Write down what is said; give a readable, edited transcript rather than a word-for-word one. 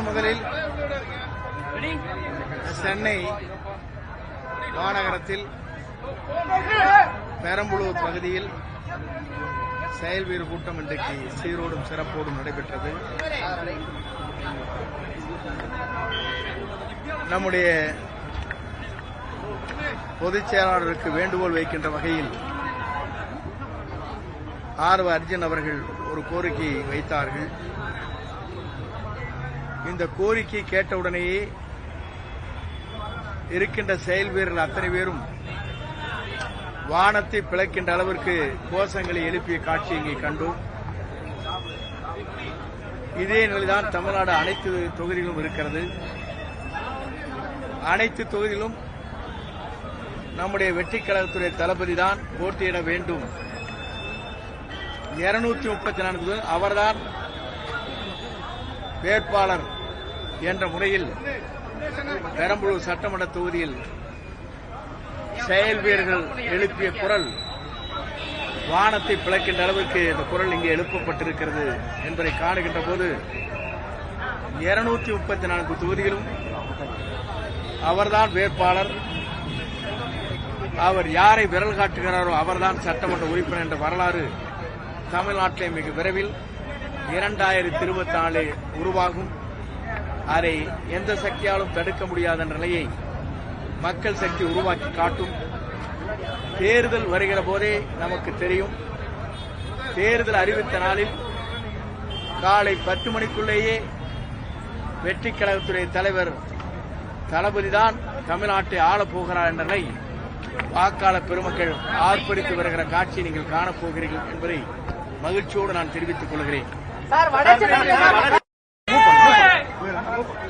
முதலில் சென்னை மாநகரத்தில் பெரம்பலூர் பகுதியில் செயல் வீர கூட்டம் இன்றைக்கு சீரோடும் சிறப்போடும் நடைபெற்றது. நம்முடைய பொதுச் செயலாளருக்கு வேண்டுகோள் வைக்கின்ற வகையில் ஆர்வ அர்ஜுன் அவர்கள் ஒரு கோரிக்கை வைத்தார்கள். இந்த கோரிக்கை கேட்டவுடனேயே இருக்கின்ற செயல் வீரர்கள் அத்தனை பேரும் வானத்தை பிளக்கின்ற அளவிற்கு கோஷங்களை எழுப்பிய காட்சி இங்கே கண்டோம். இதே நிலைதான் தமிழ்நாடு அனைத்து தொகுதிகளும் இருக்கிறது. அனைத்து தொகுதியிலும் நம்முடைய வெற்றிக் கழகத்துடைய தளபதி தான் போட்டியிட வேண்டும். 234 அவர்தான் வேட்பாளர் என்ற முறையில் பெரம்பலூர் சட்டமன்ற தொகுதியில் செயல் வீரர்கள் எழுப்பிய குரல் வானத்தை பிளக்கின்ற அளவிற்கு இந்த குரல் இங்கே எழுப்பப்பட்டிருக்கிறது என்பதை காணுகின்ற போது 234 தொகுதியிலும் அவர்தான் வேட்பாளர், அவர் யாரை விரல் காட்டுகிறாரோ அவர்தான் சட்டமன்ற உறுப்பினர் என்ற வரலாறு தமிழ்நாட்டிலே மிக விரைவில் 2024 உருவாகும். அதை எந்த சக்தியாலும் தடுக்க முடியாத நிலையை மக்கள் சக்தி உருவாக்கி காட்டும். தேர்தல் வருகிற போதே நமக்கு தெரியும். தேர்தல் அறிவித்த நாளில் காலை 10 மணிக்குள்ளேயே வெற்றிக் கழகத்துடைய தலைவர் தளபதிதான் தமிழ்நாட்டை ஆளப் போகிறார் என்ற நிலை வாக்காளர் பெருமக்கள் ஆர்ப்பரித்து வருகிற காட்சியை நீங்கள் காணப்போகிறீர்கள் என்பதை மகிழ்ச்சியோடு நான் தெரிவித்துக் கொள்கிறேன்.